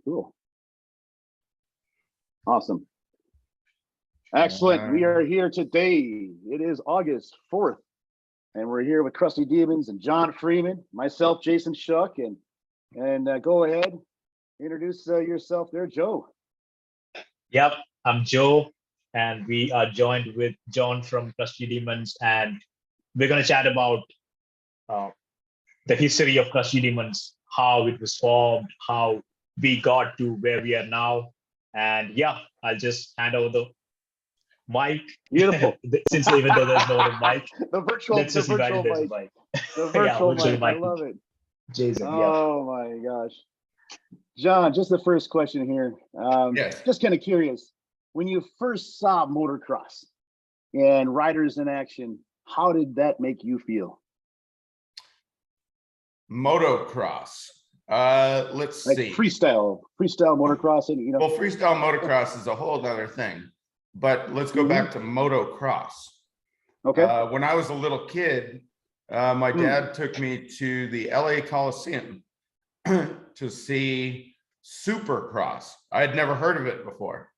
cool. Awesome. Excellent. We are here today. It is August 4th, and we're here with Crusty Demons and John Freeman, myself, Jason Shuck, and go ahead, introduce yourself there, Joe. Yep, I'm Joe, and we are joined with John from Crusty Demons, and we're going to chat about the history of Crusty Demons, how it was formed, how we got to where we are now. And yeah, I'll just hand over the mic. Beautiful. Since even though there's no other mic, The virtual, let's just imagine there's a mic. The virtual virtual mic. I love it. Jason, oh my gosh. John, just the first question here. Yes. Just kind of curious, when you first saw motocross and riders in action, how did that make you feel? Motocross. Let's see. Freestyle motocross, and Well, freestyle motocross is a whole other thing, but let's go back to motocross. Okay. When I was a little kid, my dad took me to the LA Coliseum to see Supercross. I had never heard of it before.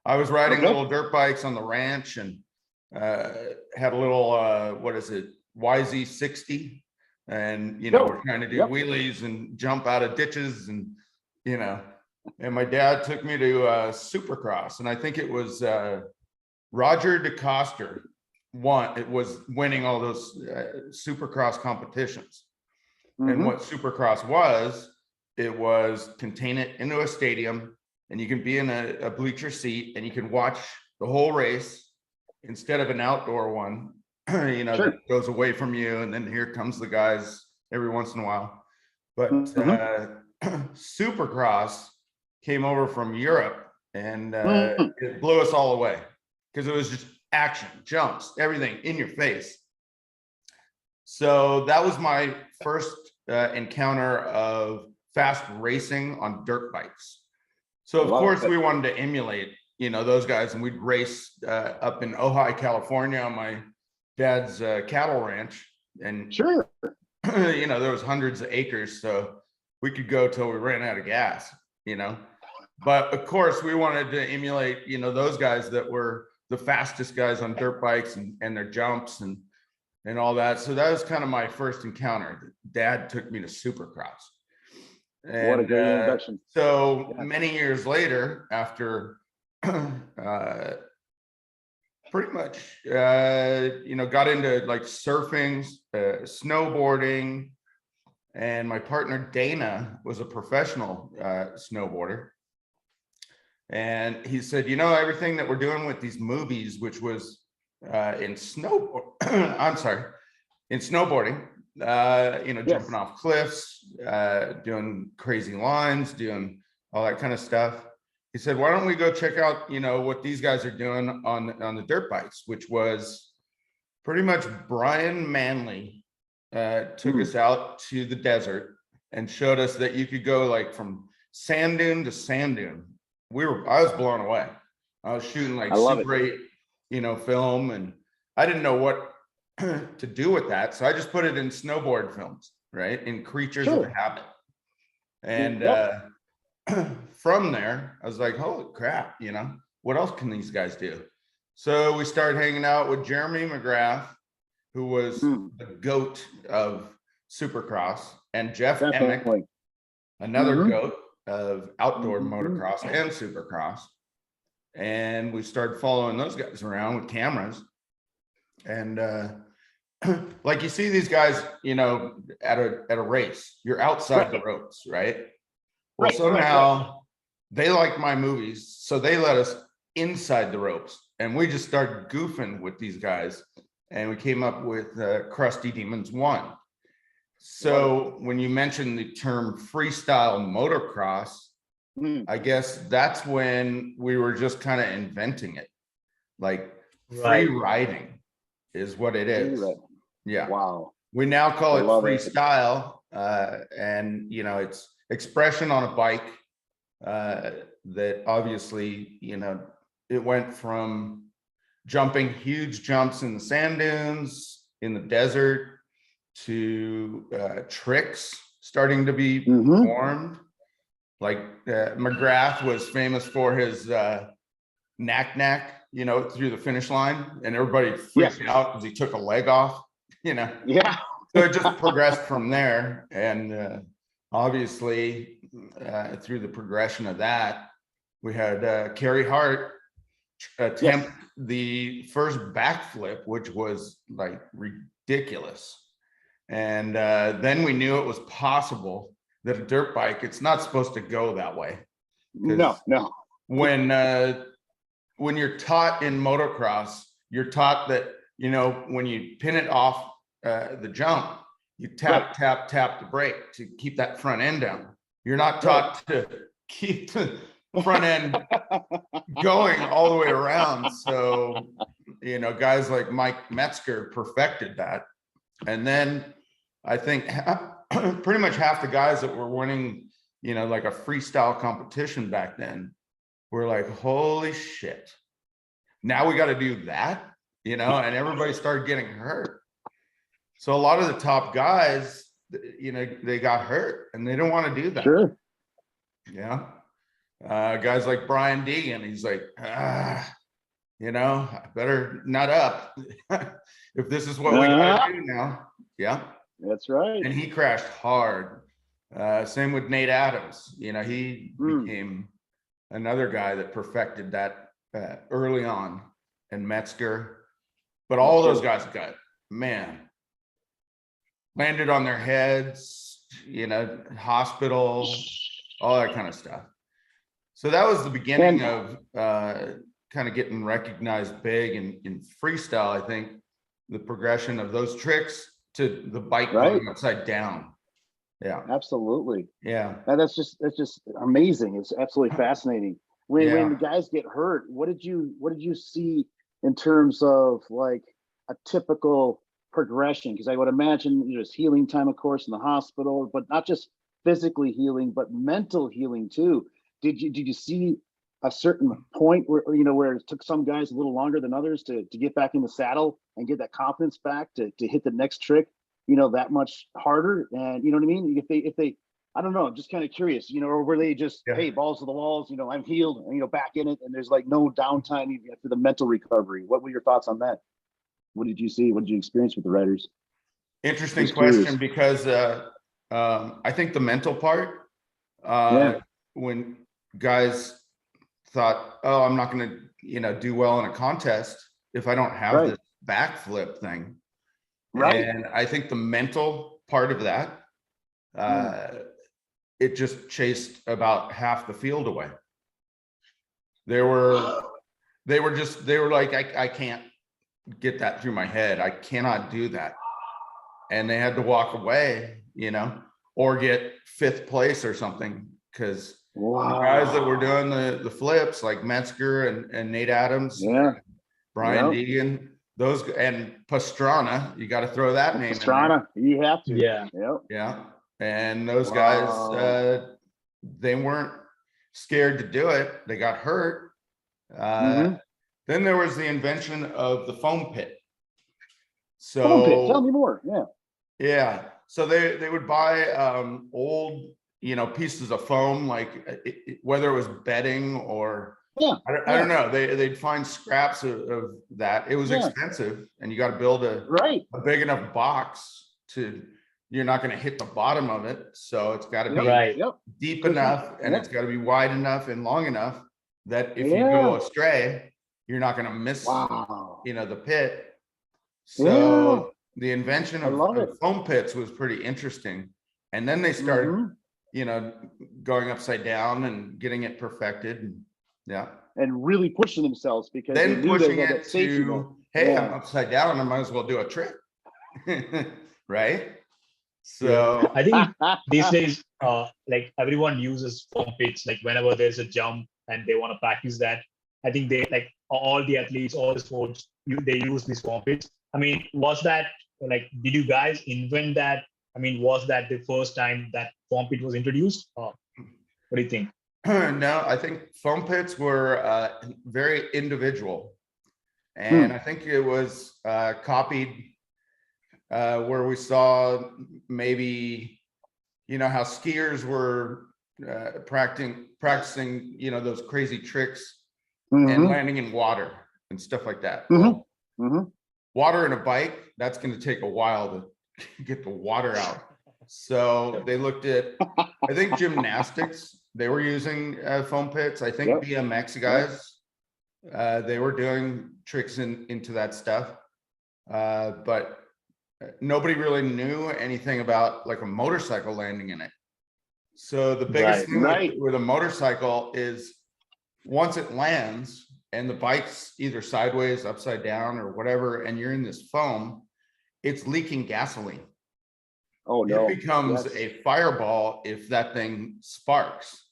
I was riding little dirt bikes on the ranch and had a little YZ60, and we're trying to do wheelies and jump out of ditches, and and my dad took me to Supercross, and I think it was Roger DeCoster was winning all those Supercross competitions. And what Supercross was, it was contain it into a stadium, and you can be in a bleacher seat and you can watch the whole race instead of an outdoor one, that goes away from you. And then here comes the guys every once in a while. But Supercross came over from Europe, and it blew us all away because it was just action, jumps, everything in your face. So that was my first encounter of fast racing on dirt bikes. So of course we wanted to emulate, those guys, and we'd race up in Ojai, California on my dad's cattle ranch. And there was hundreds of acres, so we could go till we ran out of gas, But of course we wanted to emulate, those guys that were the fastest guys on dirt bikes and their jumps and all that. So that was kind of my first encounter. Dad took me to Supercross. And, what a great introduction. So many years later, after pretty much, got into like surfing, snowboarding, and my partner Dana was a professional snowboarder. And he said, everything that we're doing with these movies, which was in snowboarding, jumping off cliffs, doing crazy lines, doing all that kind of stuff. He said, why don't we go check out, what these guys are doing on the dirt bikes, which was pretty much Brian Manley took us out to the desert and showed us that you could go like from sand dune to sand dune. I was blown away. I was shooting like Super 8, film, and I didn't know what to do with that. So I just put it in snowboard films, right? In Creatures of Habit. And from there, I was like, holy crap, what else can these guys do? So we started hanging out with Jeremy McGrath, who was the GOAT of Supercross, and Jeff Emick, another GOAT of outdoor motocross and Supercross. And we started following those guys around with cameras. And like you see these guys, at a race, you're outside the ropes, right? Well, somehow they liked my movies, so they let us inside the ropes, and we just started goofing with these guys, and we came up with Crusty Demons 1. So when you mentioned the term freestyle motocross, I guess that's when we were just kind of inventing it. Like free riding is what it is. Yeah. Wow. We now call it freestyle, and it's expression on a bike that obviously, it went from jumping huge jumps in the sand dunes, in the desert, to tricks starting to be formed. Like McGrath was famous for his knack, through the finish line, and everybody freaked out because he took a leg off, Yeah. So it just progressed from there. And obviously, through the progression of that, we had Carey Hart attempt the first backflip, which was like ridiculous. And then we knew it was possible that a dirt bike, it's not supposed to go that way. No. When you're taught in motocross, you're taught that, when you pin it off the jump, you tap the brake to keep that front end down. You're not taught to keep the front end going all the way around. So, guys like Mike Metzger perfected that. And then I think pretty much half the guys that were winning, like a freestyle competition back then, were like, holy shit, now we got to do that, and everybody started getting hurt. So a lot of the top guys, they got hurt and they don't want to do that. Sure. Yeah. Guys like Brian Deegan, he's like, I better nut up if this is what we gotta do now. Yeah. That's right. And he crashed hard. Same with Nate Adams. He became another guy that perfected that early on, and Metzger. But all those guys landed on their heads, hospital, all that kind of stuff. So that was the beginning of kind of getting recognized big in freestyle. I think the progression of those tricks to the bike going upside down. Yeah, absolutely. Yeah, and that's just amazing. It's absolutely fascinating. When the guys get hurt, what did you see in terms of like a typical progression? Because I would imagine there's healing time, of course, in the hospital, but not just physically healing, but mental healing too. Did you see a certain point where where it took some guys a little longer than others to get back in the saddle and get that confidence back to hit the next trick, that much harder? And you know what I mean? If they I don't know, I'm just kind of curious, or were they just, hey, balls to the walls, I'm healed, and back in it, and there's like no downtime even for the mental recovery? What were your thoughts on that? What did you see? What did you experience with the riders? Interesting question, because I think the mental part, when guys thought, oh, I'm not going to do well in a contest if I don't have this backflip thing. And I think the mental part of that, it just chased about half the field away. They were like, I can't get that through my head. I cannot do that. And they had to walk away, or get 5th place or something, because the guys that were doing the flips, like Metzger and Nate Adams, Brian Deegan, those, and Pastrana, you got to throw that name Pastrana, in there. You have to. Yeah. And those guys, they weren't scared to do it. They got hurt. Then there was the invention of the foam pit. So foam pit, tell me more. Yeah. So they would buy old, pieces of foam, like whether it was bedding or I don't know. They'd find scraps of that. It was expensive, and you got to build a big enough box to. You're not going to hit the bottom of it, so it's got to be deep enough, and it's got to be wide enough and long enough that if you go astray, you're not going to miss, the pit. So the invention of foam pits was pretty interesting, and then they started, going upside down and getting it perfected, and really pushing themselves, because then pushing it to, hey, I'm upside down, I might as well do a trick, right? So I think these days, like everyone uses foam pits. Like whenever there's a jump and they want to practice that, I think they, like all the athletes, all the sports, they use these foam pits. I mean, was that like, did you guys invent that? I mean, was that the first time that foam pit was introduced? What do you think? No, I think foam pits were very individual, and I think it was copied. Where we saw maybe, how skiers were practicing, those crazy tricks Mhm. and landing in water and stuff like that. Mhm. Well, Mhm. water and a bike, that's going to take a while to get the water out. So they looked at, I think gymnastics, they were using foam pits. I think Yep. BMX guys, they were doing tricks into that stuff. But nobody really knew anything about like a motorcycle landing in it. So the biggest thing Right. with a motorcycle is once it lands and the bike's either sideways, upside down, or whatever, and you're in this foam, it's leaking gasoline. Oh no. It becomes Yes. a fireball if that thing sparks.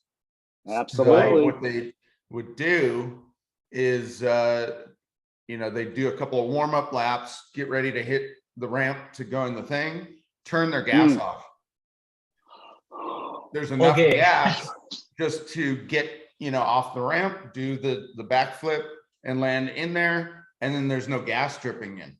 Absolutely. So what they would do is, they do a couple of warm-up laps, get ready to hit the ramp to go in the thing, turn their gas off. There's enough Okay. gas just to get, off the ramp, do the backflip and land in there, and then there's no gas dripping in.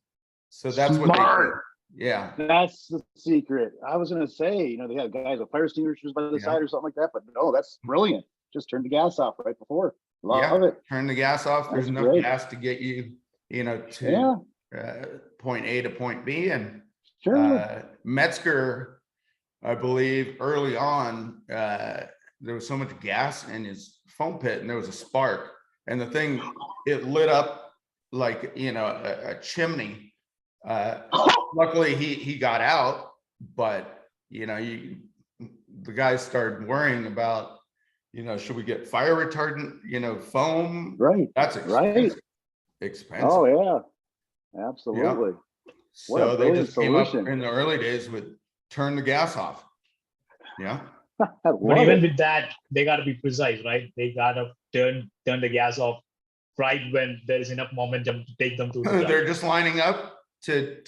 So that's what they do. Smart. Yeah. That's the secret. I was gonna say, they have guys with fire extinguishers by the Yeah. side or something like that, but no, that's brilliant. Just turn the gas off right before. Love it. Turn the gas off. There's That's enough great. gas to get you, to Yeah, point A to point B. And sure. Metzger, I believe early on, there was so much gas in his foam pit and there was a spark and the thing, it lit up like, a chimney. Luckily he got out, but the guys started worrying about, should we get fire retardant, foam? Right. That's Right. expensive. Oh yeah. Absolutely. What a So they brilliant just came up solution. in the early days with turn the gas off. Yeah. I But love even it. with that, they got to be precise, right? They got to turn the gas off right when there is enough momentum to take them to the They're jump. just lining up to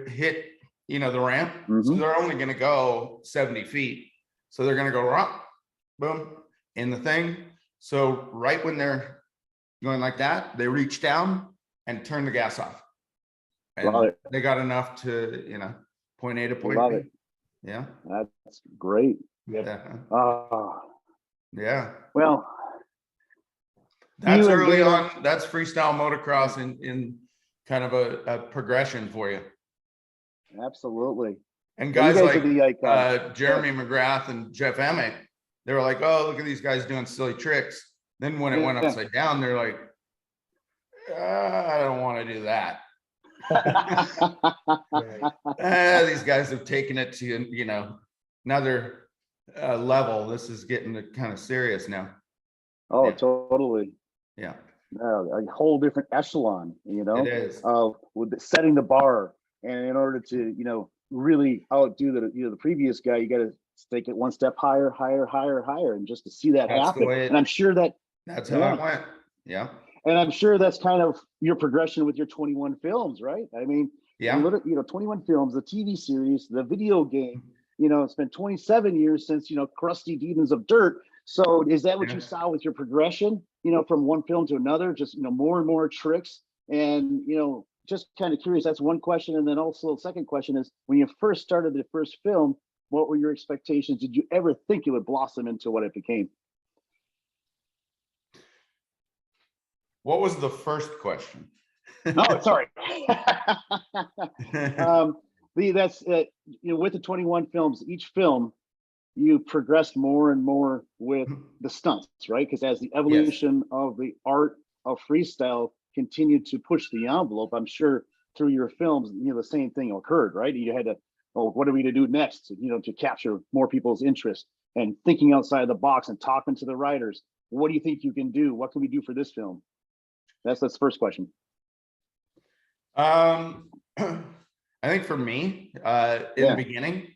hit, the ramp. So Mhm. they're only going to go 70 feet. So they're going to go rock, boom, in the thing. So right when they're going like that, they reach down and turn the gas off. And Love it. they got enough to, point A to point Love B. it. Yeah. That's great. Yep. Yeah. Yeah. Well, That's You and early Dana- on. That's freestyle motocross in kind of a progression for you. absolutely. And Well, you guys guys like are the icons. Jeremy McGrath and Jeff Emmett, they were like, "Oh, look at these guys doing silly tricks." Then when it went Yeah. upside down, they're like, "I don't want to do that." These guys have taken it to another level. This is getting kind of serious now. Oh, Yeah. totally. Yeah, A whole different echelon, it is. with setting the bar. And in order to, really outdo the previous guy, you got to take it one step higher, higher, higher, higher. And just to see that That's the happen. way it- And I'm sure that, That's how Yeah. it went. Yeah, and I'm sure that's kind of your progression with your 21 films, right? I mean, yeah. you look at, 21 films, the TV series, the video game, it's been 27 years since, Crusty Demons of Dirt. So is that what Yeah. you saw with your progression, from one film to another, just, more and more tricks? And, just kind of curious, that's one question. And then also the second question is, when you first started the first film, what were your expectations? Did you ever think it would blossom into what it became? What was the first question? Oh, sorry. That's with the 21 films, each film you progressed more and more with the stunts, right? Because as the evolution of the art of freestyle continued to push the envelope, I'm sure through your films, the same thing occurred, right? You had to, what are we to do next? To capture more people's interest and thinking outside the box and talking to the writers. What do you think you can do? What can we do for this film? That's the first question. I think for me, in Yeah. the beginning,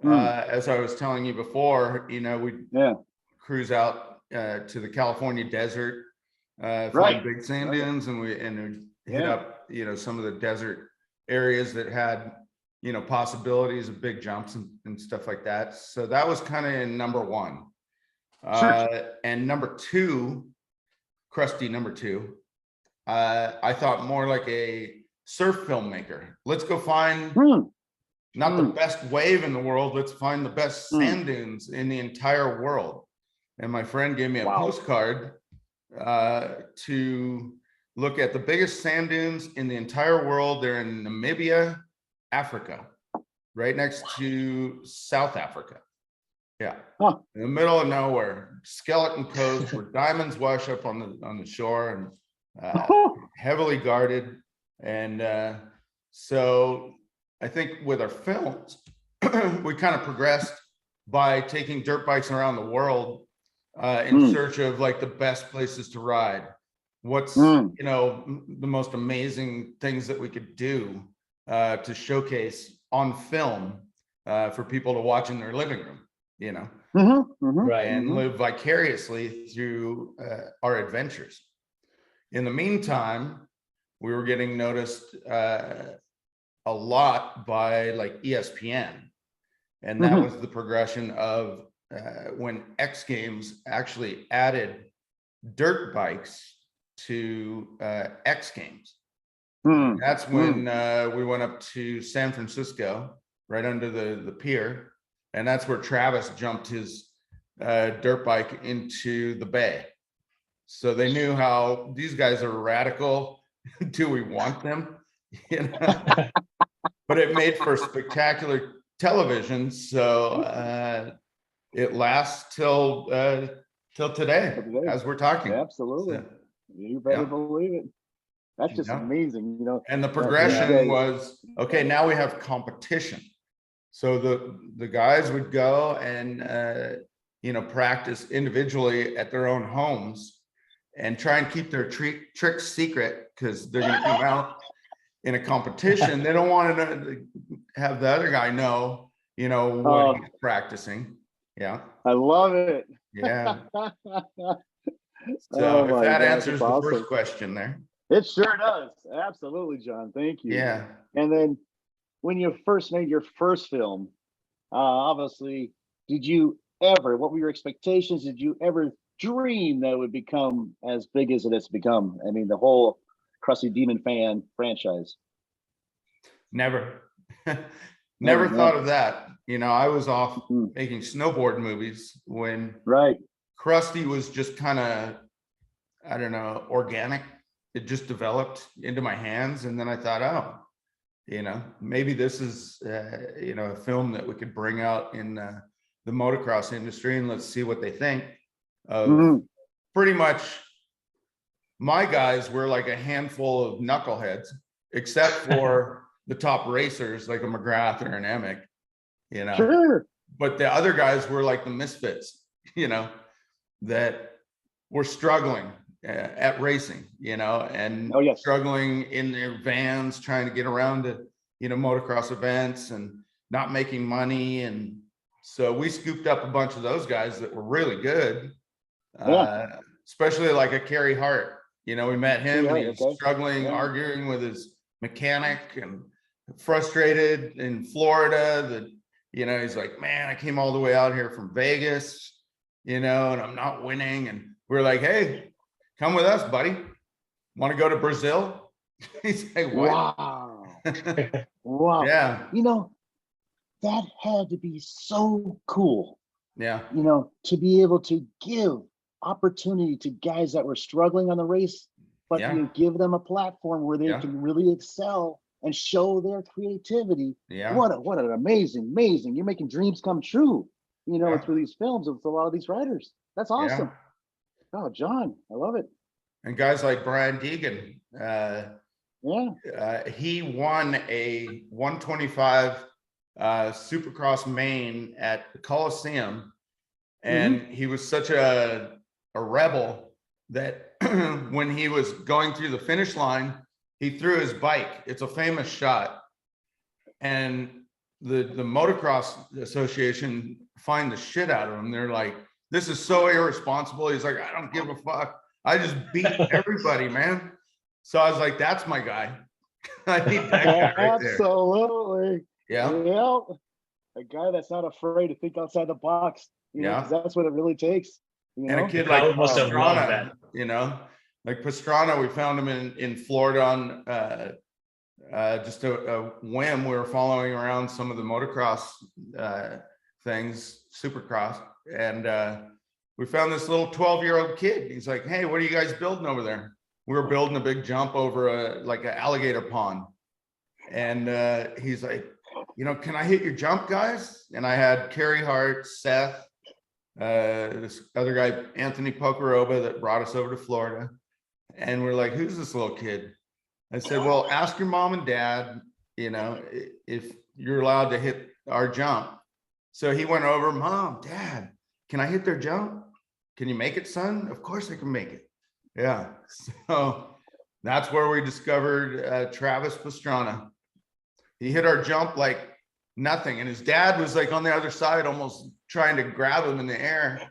Hmm. as I was telling you before, we'd Yeah. cruise out to the California desert, Right. find big sand Right. dunes, and we'd hit Yeah. up, some of the desert areas that had, possibilities of big jumps and stuff like that. So that was kind of in number one. And number two, Crusty number two, I thought more like a surf filmmaker. Let's go find not the best wave in the world. Let's find the best sand dunes in the entire world. and my friend gave me a Wow. postcard to look at the biggest sand dunes in the entire world. They're in Namibia, Africa, right next to South Africa. Yeah, Huh. in the middle of nowhere, skeleton coast where diamonds wash up on the shore, and heavily guarded. And so I think with our films, we kind of progressed by taking dirt bikes around the world in search of like the best places to ride. What's you know, the most amazing things that we could do to showcase on film for people to watch in their living room, you know, Right. and live vicariously through our adventures. In the meantime, we were getting noticed a lot by like ESPN, and that was the progression of when X Games actually added dirt bikes to X Games. That's when we went up to San Francisco, right under the pier, and that's where Travis jumped his dirt bike into the bay. So they knew how these guys are radical. Do we want them? You know? But it made for spectacular television. So it lasts till today, as we're talking. Absolutely. So, You better yeah. believe it. That's just Yeah. amazing, you know. and the these progression guys- was, okay, now we have competition. So the guys would go and you know, practice individually at their own homes and try and keep their tricks secret, because they're going to come out in a competition. They don't want to have the other guy know, you know, what he's practicing. Yeah. I love it. Yeah. Oh So if my that gosh, answers it's the awesome. first question there. It sure does. Absolutely, John. Thank you. Yeah. And then when you first made your first film, obviously, did you ever, what were your expectations? Did you ever dream that it would become as big as it has become? I mean, the whole Krusty Demon fan franchise. Never. Never Never, thought yeah. of that. You know, I was off Mhm. making snowboard movies when Right. Krusty was just kind of, I don't know, organic. It just developed into my hands. And then I thought, oh, you know, maybe this is, you know, a film that we could bring out in the motocross industry, and let's see what they think of. Mhm. Pretty much my guys were like a handful of knuckleheads, except for the top racers like a McGrath or an Emick, you know. Sure. But the other guys were like the misfits, you know, that were struggling at racing, you know, and Oh, yes. struggling in their vans, trying to get around to, you know, motocross events and not making money. And so we scooped up a bunch of those guys that were really good, Yeah. especially like a Kerry Hart. You know, we met him and he was Okay. struggling, Yeah. arguing with his mechanic and frustrated in Florida that, you know, he's like, man, I came all the way out here from Vegas, you know, and I'm not winning. And we're like, hey, come with us, buddy. Want to go to Brazil? He's like, what? Wow. Wow. Yeah, You know, that had to be so cool, yeah, you know, to be able to give opportunity to guys that were struggling on the race, but Yeah. you give them a platform where they Yeah. can really excel and show their creativity. yeah. What an amazing, you're making dreams come true, you know, Yeah. through these films with a lot of these writers. That's awesome. Oh, John, I love it. And guys like Brian Deegan, Yeah. he won a 125 Supercross main at the Coliseum, and he was such a rebel that when he was going through the finish line, he threw his bike. It's a famous shot, and the Motocross Association fined the shit out of him. They're like, "This is so irresponsible." He's like, "I don't give a fuck. I just beat everybody, man." So I was like, "That's my guy." I need that guy right there. Absolutely. Yeah, Yeah. A guy that's not afraid to think outside the box, you know, 'cause that's what it really takes. You and know? a kid like Crowd must have loved Pastrana, that. you know, like Pastrana, we found him in Florida on just a whim. We were following around some of the motocross things, Supercross, and we found this little 12-year-old kid. He's like, hey, what are you guys building over there? We were building a big jump over like an alligator pond. And he's like, can I hit your jump, guys? And I had Carrie Hart, Seth, this other guy, Anthony Pocaroba, that brought us over to Florida. And we're like, who's this little kid? I said, well, ask your mom and dad, if you're allowed to hit our jump. So he went over, Mom, Dad, can I hit their jump? Can you make it, son? Of course I can make it. Yeah. So that's where we discovered Travis Pastrana. He hit our jump like nothing. And his dad was like on the other side, almost trying to grab him in the air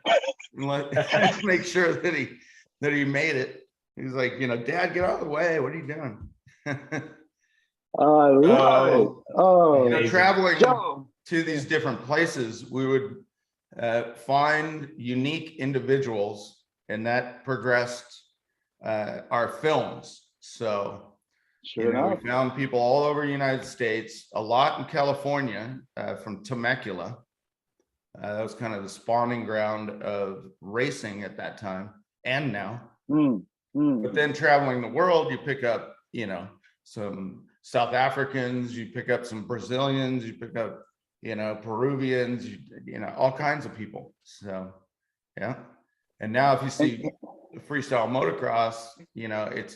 and make sure that he made it. He's like, Dad, get out of the way. What are you doing? I love it. Oh, Traveling Joe. to these different places, we would find unique individuals, and that progressed our films. So, Sure enough. we found people all over the United States, a lot in California, from Temecula. That was kind of the spawning ground of racing at that time and now. But then traveling the world, you pick up, some South Africans, you pick up some Brazilians, you pick up, Peruvians, all kinds of people. So, yeah. And now if you see freestyle motocross, it's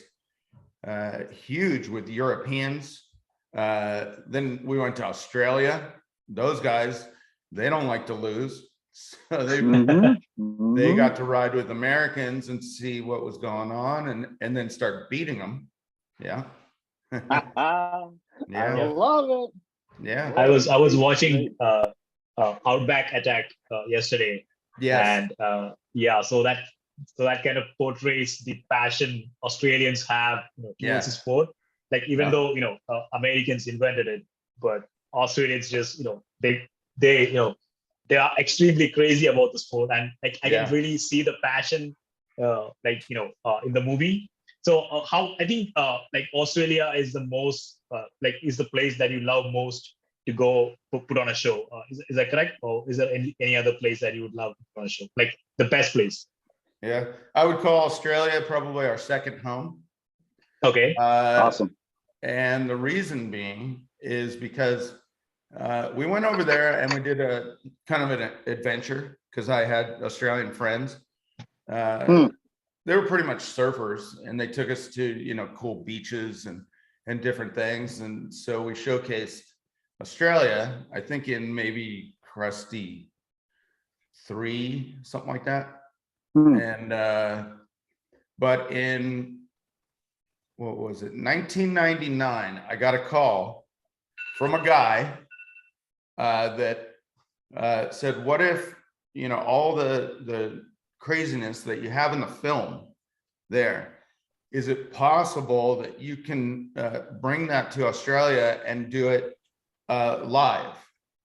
huge with Europeans. Then we went to Australia. Those guys, they don't like to lose. So they got to ride with Americans and see what was going on and then start beating them. Yeah. I Yeah. love it. Yeah. I was watching Outback Attack yesterday, Yes. and so that kind of portrays the passion Australians have towards the sport. Like even though Americans invented it, but Australians just they are extremely crazy about the sport, and like I can really see the passion in the movie. So how I think like Australia is the most is the place that you love most to go put on a show. Is that correct? Or is there any other place that you would love to put on a show? Like the best place? Yeah. I would call Australia probably our second home. Okay. Awesome. And the reason being is because we went over there and we did a kind of an adventure because I had Australian friends. They were pretty much surfers, and they took us to cool beaches and different things. And so we showcased Australia, I think in maybe Krusty 3, something like that. And but in what was it, 1999, I got a call from a guy that said, what if all the craziness that you have in the film there, is it possible that you can bring that to Australia and do it live?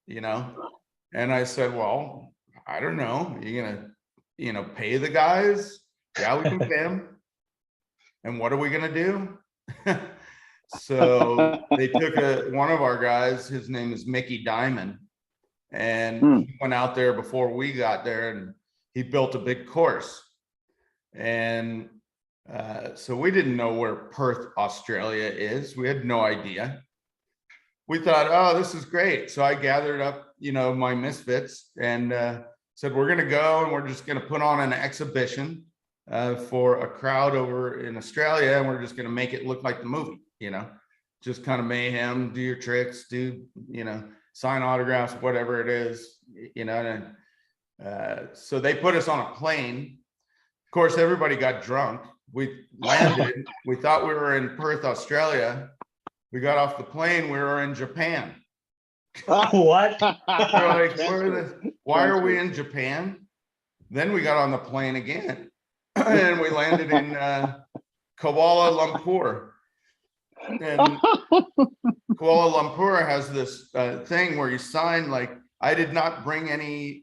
And I said, well, I don't know, you're gonna pay the guys? Yeah, we can pay them. And what are we gonna do? So they took one of our guys, his name is Mickey Diamond, and he went out there before we got there, and he built a big course. And so we didn't know where Perth, Australia is. We had no idea. We thought, oh, this is great. So I gathered up, my misfits and said, we're going to go and we're just going to put on an exhibition for a crowd over in Australia. And we're just going to make it look like the movie, just kind of mayhem, do your tricks, sign autographs, whatever it is, so they put us on a plane. Of course, everybody got drunk. We landed. We thought we were in Perth, Australia. We got off the plane. We were in Japan. What? We're like, why are we in Japan? Then we got on the plane again, and we landed in Kuala Lumpur. And Kuala Lumpur has this thing where you sign like, I did not bring any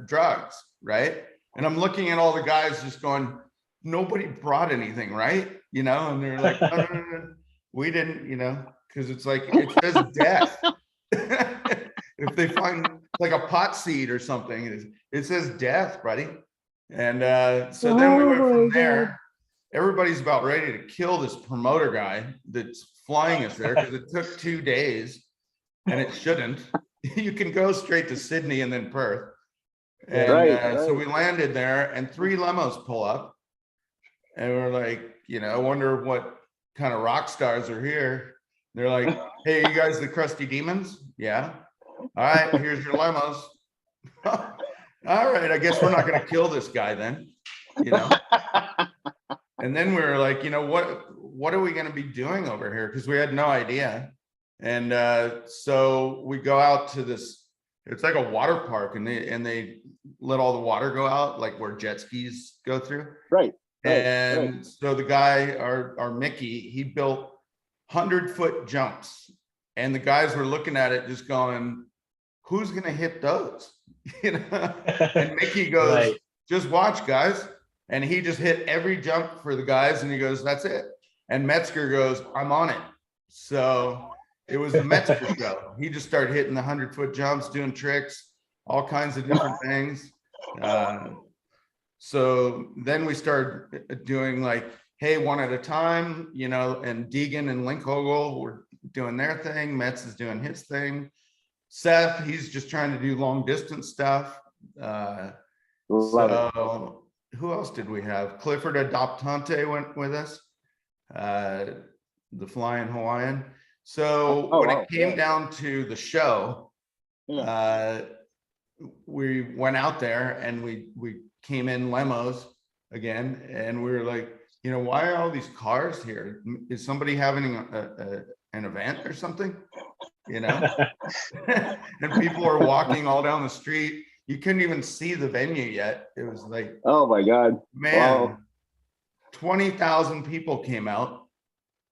drugs, right? And I'm looking at all the guys just going, nobody brought anything, right? And they're like, no, we didn't, because it's like, it says death. If they find like a pot seed or something, it says death, buddy. And so then we went Oh my from God. there. Everybody's about ready to kill this promoter guy that's flying us there because it took 2 days and it shouldn't. You can go straight to Sydney and then Perth. And Right, so right. we landed there and 3 limos pull up. And we're like, I wonder what kind of rock stars are here. They're like, hey, you guys the Crusty Demons? Yeah. All right, here's your limos. All right, I guess we're not going to kill this guy then, And then we were like, what are we going to be doing over here? Because we had no idea. And so we go out to this, it's like a water park, and they let all the water go out, like where jet skis go through. Right. And so the guy, our Mickey, he built 100-foot jumps, and the guys were looking at it just going, who's going to hit those? And Mickey goes, Right. just watch, guys. And he just hit every jump for the guys, and he goes, that's it. And Metzger goes, I'm on it. So it was the Metzger show. He just started hitting the 100-foot jumps, doing tricks, all kinds of different things. So then we started doing like, hey, one at a time, and Deegan and Linkhogel were doing their thing. Metz is doing his thing. Seth, he's just trying to do long distance stuff. So who else did we have? Clifford Adoptante went with us, the Flying Hawaiian. So when it came down to the show, we went out there and we came in limos again, and we were like, why are all these cars here? Is somebody having an event or something? And people are walking all down the street. You couldn't even see the venue yet. It was like, oh my God, man, wow. 20,000 people came out,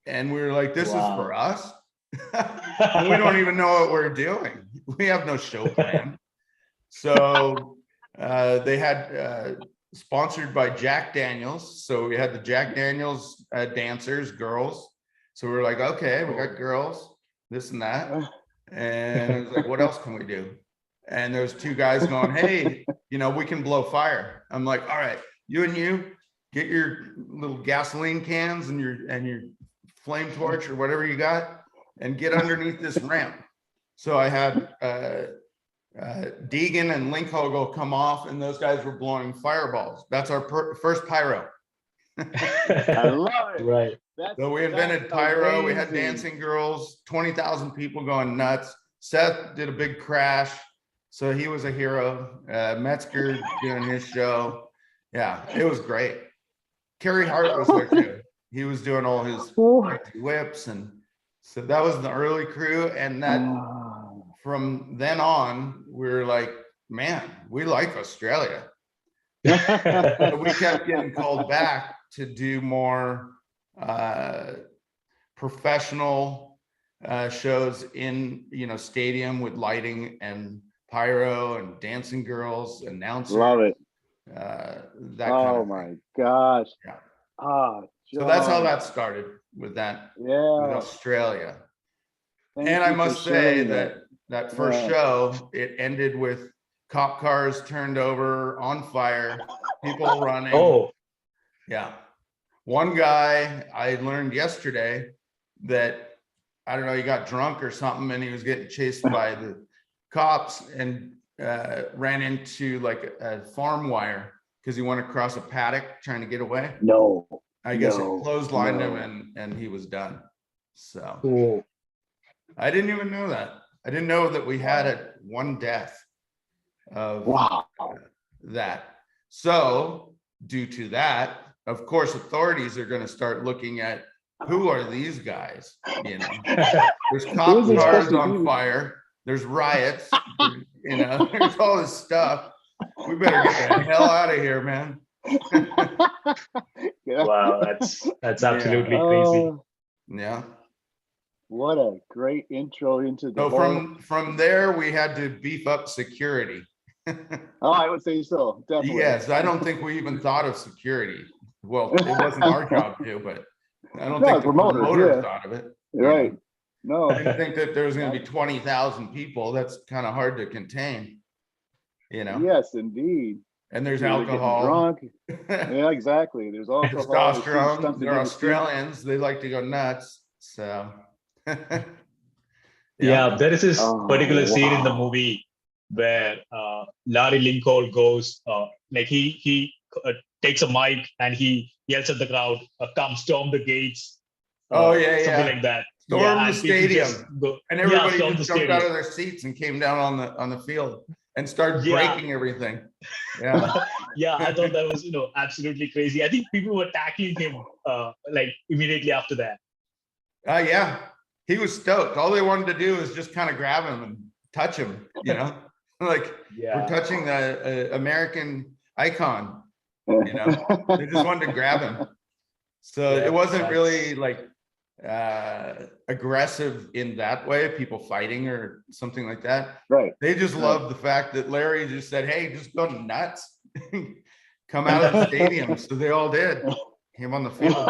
and we were like, this is for us. We don't even know what we're doing. We have no show plan. So they had sponsored by Jack Daniels. So we had the Jack Daniels dancers, girls. So we were like, okay, we got girls, this and that. And it was like, what else can we do? And there's 2 guys going, hey, we can blow fire. I'm like, all right, you get your little gasoline cans and your flame torch or whatever you got, and get underneath this ramp. So I had Deegan and Linkhogel come off, and those guys were blowing fireballs. That's our first pyro. I love it. Right. So we invented pyro. amazing. We had dancing girls, 20,000 people going nuts. Seth did a big crash, so he was a hero. Metzger doing his show. Yeah, it was great. Kerry Hart was there too. He was doing all his whips, and so that was the early crew. And that from then on, we were like, man, we like Australia. So we kept getting called back to do more professional shows in stadium with lighting and pyro and dancing girls, announcers. Love it. That Oh kind of my thing. gosh. Yeah. So that's how that started with that, with Australia. And I must say that first show, it ended with cop cars turned over, on fire, people running. Oh, yeah. One guy, I learned yesterday that, I don't know, he got drunk or something, and he was getting chased by the cops, and ran into like a farm wire because he went across a paddock trying to get away. No. I guess it clotheslined him, and he was done. So cool. I didn't even know that. I didn't know that we had one death of that. So due to that, of course, authorities are going to start looking at who are these guys. There's cop cars on fire. There's riots. There's all this stuff. We better get the hell out of here, man. Wow, that's absolutely crazy. Yeah. What a great intro into the So from there, we had to beef up security. I would say so, definitely. Yes, I don't think we even thought of security. Well, it wasn't our job to, but I don't think the promoter thought of it. Right. No. I didn't think that there was going to be 20,000 people. That's kind of hard to contain. Yes, indeed. and there's You're either getting alcohol. drunk. Yeah, exactly. There's alcohol. there's Testosterone. stunts They're you never seen. Australians. They like to go nuts. So, Yeah, there is this Oh, particular scene in the wow. movie where Larry Lincoln goes, like he takes a mic and he yells at the crowd, "Come storm the gates." Oh, yeah, something yeah. like that. Storm the and people just stadium. go, And yeah, everybody storm the just jumped out stadium. of their seats and came down on the field and started Yeah. breaking everything. Yeah. Yeah, I thought that was absolutely crazy. I think people were tackling him like immediately after that. Yeah. He was stoked. All they wanted to do was just kind of grab him and touch him, like Yeah. we're touching the American icon, they just wanted to grab him. So Yeah, it wasn't that's- really like aggressive in that way, people fighting or something like that. Right. They just Right. loved the fact that Larry just said, "Hey, just go nuts, come out of the stadium." So they all did. Came on the field,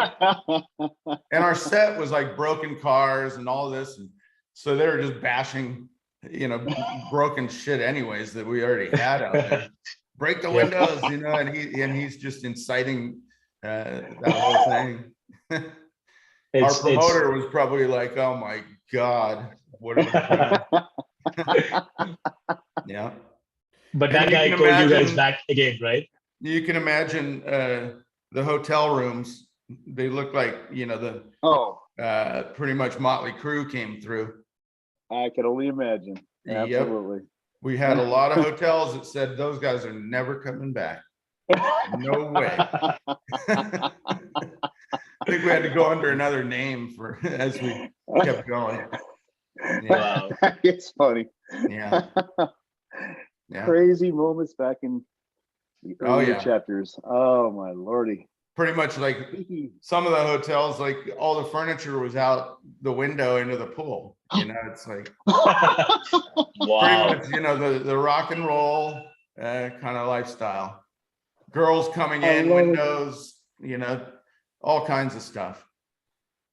and our set was like broken cars and all this, and so they were just bashing, broken shit anyways that we already had out there. Break the Yeah. windows, and he's just inciting that whole thing. Our It's promoter was probably like, "Oh my God, what are we doing?" Yeah. but And that you guy can called you guys imagine- back again, right? You can imagine the hotel rooms. They look like, the Oh, pretty much Motley Crue came through. I can only imagine. Yep. Absolutely. We had a lot of hotels that said those guys are never coming back. No way. I think we had to go under another name for as we kept going. Yeah, Wow. It's funny. yeah, yeah. Crazy moments back in the Oh, earlier yeah. chapters. Oh my lordy. Pretty much like some of the hotels, like all the furniture was out the window into the pool. It's like Wow. pretty much, the rock and roll kind of lifestyle. Girls coming I in, love it. windows, all kinds of stuff.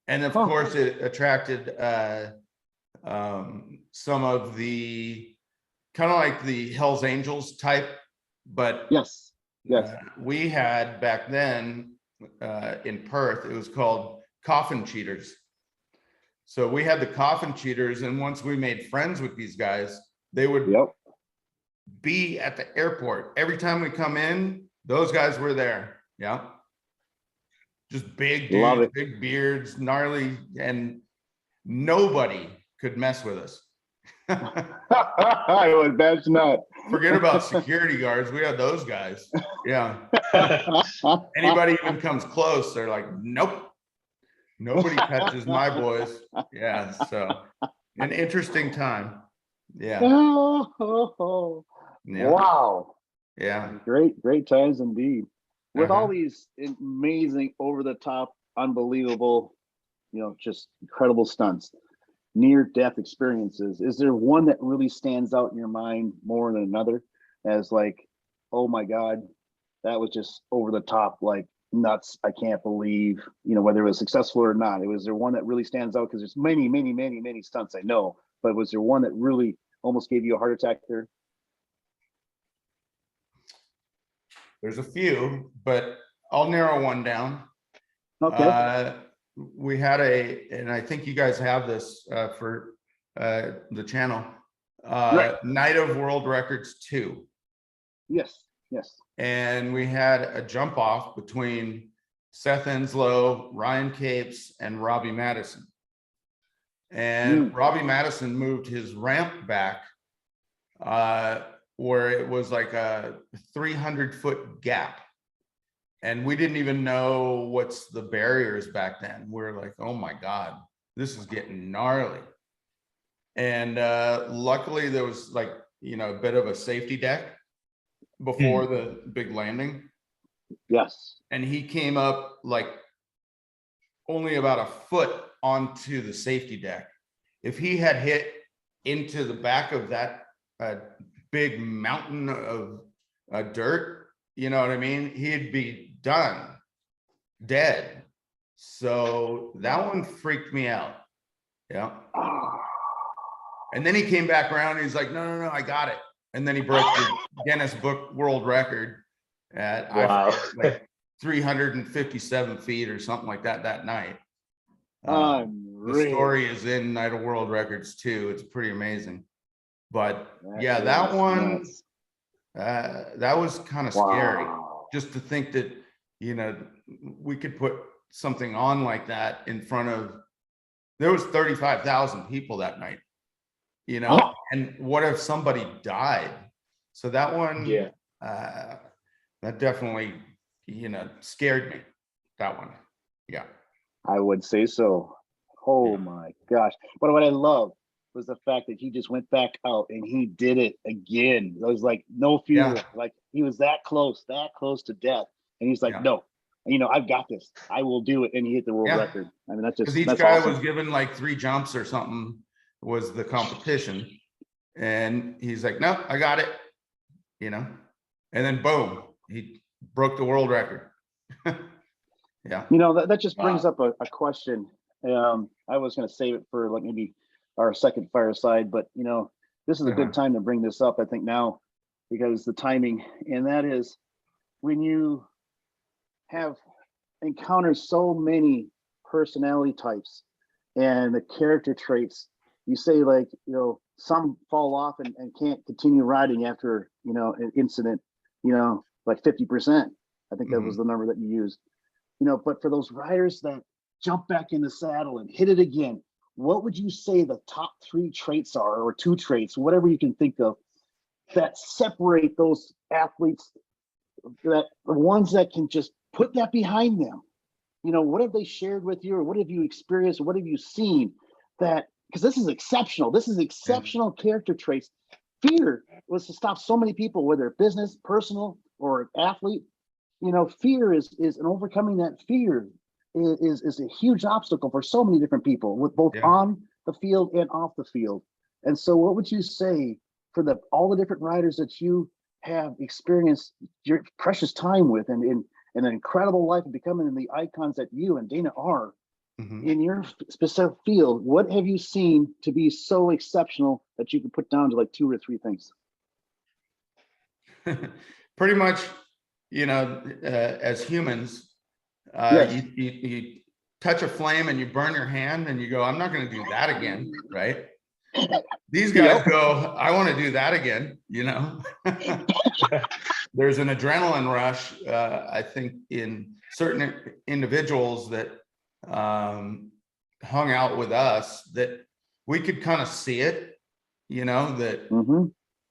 And of Huh. course, it attracted some of the kind of like the Hells Angels type, but Yes. Yes. we had back then in Perth, it was called Coffin Cheaters. So we had the Coffin Cheaters, and once we made friends with these guys, they would Yep. be at the airport. Every time we come in, those guys were there. Yeah. Just big Love dudes, it. big beards, gnarly, and nobody could mess with us. I would bet not. Forget about security guards. We had those guys. Yeah. Anybody even comes close, they're like, nope. Nobody touches my boys. Yeah. So an interesting time. Yeah. Oh, Yeah. wow. Yeah. Great times indeed. With all Uh-huh. these amazing, over the top, unbelievable, just incredible stunts, near death experiences, is there one that really stands out in your mind more than another as like, oh my God, that was just over the top, like nuts. I can't believe, whether it was successful or not. Was there one that really stands out? Because there's many stunts I know, but was there one that really almost gave you a heart attack there? There's a few, but I'll narrow one down. Okay. We had and I think you guys have this for the channel, Right. Night of World Records 2. Yes. And we had a jump off between Seth Enslow, Ryan Capes, and Robbie Madison. And Robbie Madison moved his ramp back where it was like a 300-foot gap. And we didn't even know what's the barriers back then. We're like, oh my God, this is getting gnarly. And luckily there was like, a bit of a safety deck before the big landing. Yes. And he came up like only about a foot onto the safety deck. If he had hit into the back of that big mountain of dirt, you know what I mean? He'd be done, dead. So that one freaked me out. Yeah. And then he came back around and he's like, no, I got it. And then he broke the Guinness Book World Record at Wow. like 357 feet or something like that night. The Unreal. story is in Night of World Records too. It's pretty amazing. But yeah, is that one, nuts. that was kind of scary. Wow. Just to think that, you know, we could put something on like that in front of, there was 35,000 people that night, you know, Huh. and what if somebody died? So that one, Yeah. that definitely, you know, scared me, that one. Yeah. I would say so. Oh Yeah. my gosh. But what I love was the fact that he just went back out and he did it again. It was like no fear. Yeah. Like he was that close to death. And he's like, Yeah. no, you know, I've got this. I will do it. And he hit the world Yeah. record. I mean, that's Because just, each that's guy awesome. was given like 3 jumps or something was the competition. And he's like, no, I got it, you know, and then boom, he broke the world record. Yeah. You know, that just brings up a question. I was going to save it for like maybe our second fireside, but you know, this is a good time to bring this up, I think now, because the timing, and that is when you have encountered so many personality types and the character traits, you say like, you know, some fall off and can't continue riding after, you know, an incident, you know, like 50%. I think that was the number that you used. You know, but for those riders that jump back in the saddle and hit it again, what would you say the top 3 traits are, or 2 traits, whatever you can think of, that separate those athletes, that the ones that can just put that behind them? You know, what have they shared with you, or what have you experienced, or what have you seen that, because this is exceptional. This is exceptional character traits. Fear was to stop so many people, whether business, personal, or athlete. You know, fear is and overcoming that fear is a huge obstacle for so many different people, with both on the field and off the field. And so what would you say for all the different riders that you have experienced your precious time with, and in an incredible life of becoming the icons that you and Dana are in your specific field? What have you seen to be so exceptional that you could put down to like 2 or 3 things? Pretty much, you know, as humans, Yes. you touch a flame and you burn your hand and you go, I'm not going to do that again, right? These guys go, I want to do that again, you know. There's an adrenaline rush, I think, in certain individuals that hung out with us, that we could kind of see it, you know, that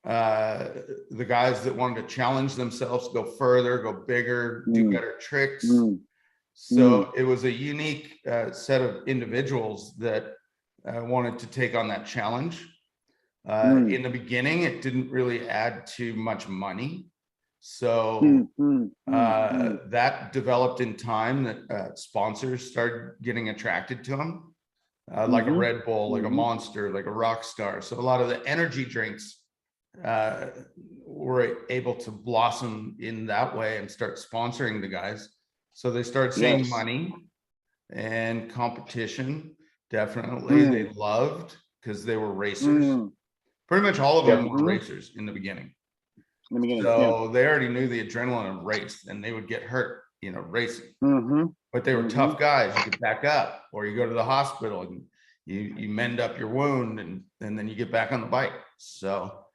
the guys that wanted to challenge themselves, go further, go bigger, do better tricks. So it was a unique set of individuals that wanted to take on that challenge. In the beginning, it didn't really add too much money. So that developed in time, that sponsors started getting attracted to them, like a Red Bull, like a Monster, like a Rockstar. So a lot of the energy drinks were able to blossom in that way and start sponsoring the guys. So they started seeing money and competition. Definitely they loved, because they were racers. Pretty much all of them were racers in the beginning. So they already knew the adrenaline of race, and they would get hurt, you know, racing. But they were tough guys. You could back up, or you go to the hospital and you mend up your wound, and then you get back on the bike. So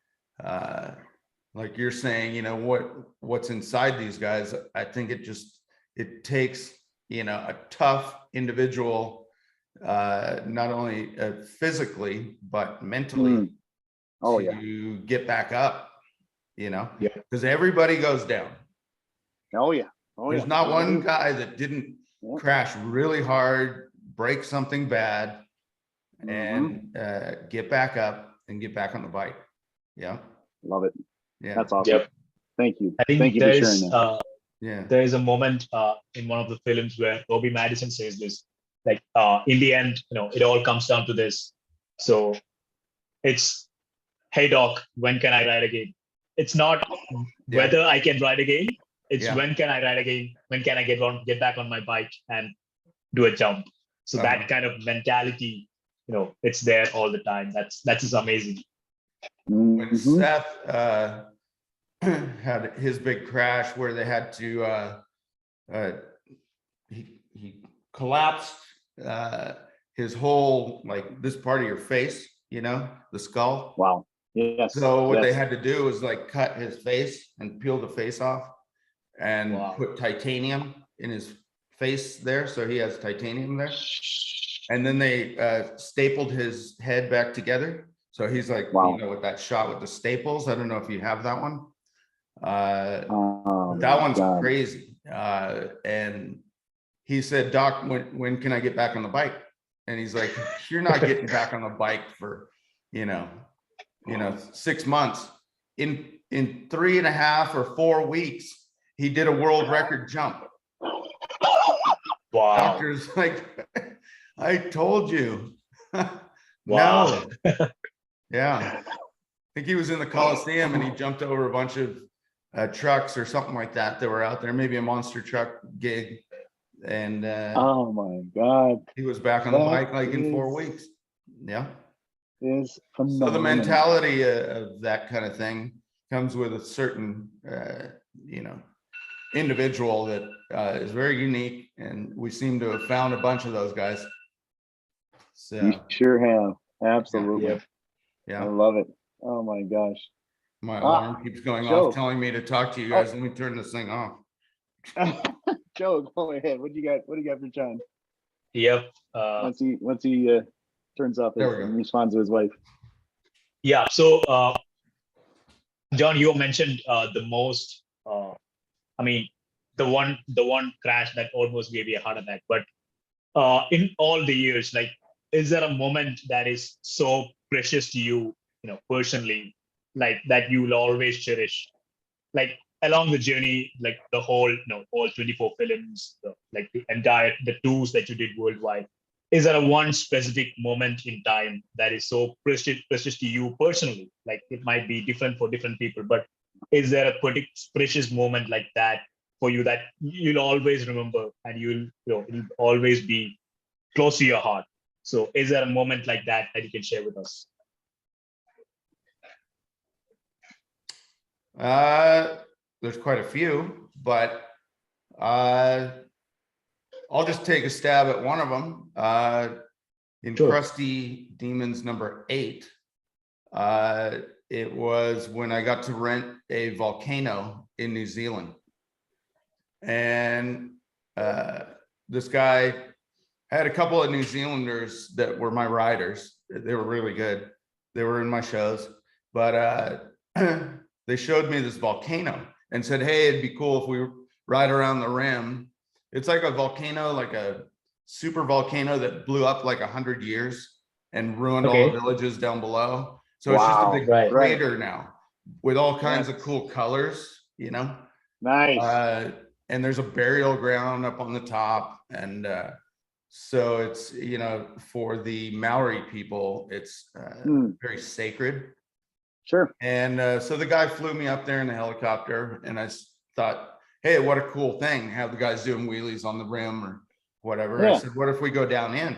like you're saying, you know, what's inside these guys, I think it takes, you know, a tough individual, not only physically but mentally, to get back up, you know, because everybody goes down. There's not one guy that didn't crash really hard, break something bad, and get back up and get back on the bike. Love it. That's awesome. Thank you. I think Thank you for sharing that. There is a moment in one of the films where Bobby Madison says this, like, in the end, you know, it all comes down to this. So it's, hey doc, when can I ride again? It's not whether I can ride again. It's when can I ride again? When can I get back on my bike and do a jump? So that kind of mentality, you know, it's there all the time. That's just amazing. When Seth had his big crash where they had to he collapsed his whole, like, this part of your face, you know, the skull. Wow. Yes. So what they yes. had to do was like cut his face and peel the face off and Wow. put titanium in his face there. So he has titanium there. And then they stapled his head back together. So he's like, Wow. you know, with that shot with the staples. I don't know if you have that one. That my one's God. crazy. And he said, Doc, when can I get back on the bike? And he's like, you're not getting back on the bike for, you know, 6 months. In 3.5 or 4 weeks, he did a world record jump. Wow. Doctor's like, I told you. Wow. No. Yeah. I think he was in the Coliseum and he jumped over a bunch of trucks or something like that that were out there, maybe a monster truck gig. And Oh my God. he was back on the That bike like in 4 is- weeks. Yeah. Is So phenomenal. the mentality of that kind of thing comes with a certain, individual that is very unique, and we seem to have found a bunch of those guys. So You sure have. Absolutely. Yep. I yeah, love it. Oh my gosh. my alarm keeps going Joe. off, telling me to talk to you guys. Let me turn this thing off. Joe, go ahead. What do you got? What do you got for John? Yep. Once he turns off There his, we go. and responds to his wife. Yeah. So, John, you mentioned the most. The one crash that almost gave you a heart attack. But in all the years, like, is there a moment that is so precious to you, personally, like that you will always cherish, like along the journey, like the whole, all 24 films, the tours that you did worldwide? Is there a one specific moment in time that is so precious to you personally? Like, it might be different for different people, but is there a precious moment like that for you that you'll always remember and it'll always be close to your heart? So is there a moment like that that you can share with us? There's quite a few, but I'll just take a stab at one of them. In Sure. Crusty Demons number 8, it was when I got to rent a volcano in New Zealand. And this guy, I had a couple of New Zealanders that were my riders. They were really good. They were in my shows, but they showed me this volcano and said, hey, it'd be cool if we ride around the rim. It's like a volcano, like a super volcano that blew up like 100 years and ruined all the villages down below. So it's just a big Right. crater now with all kinds of cool colors, Nice. and there's a burial ground up on the top. And so it's, for the Maori people, it's very sacred. Sure. And so the guy flew me up there in the helicopter, and I thought, hey, what a cool thing, have the guys doing wheelies on the rim or whatever. Yeah. I said, what if we go down in?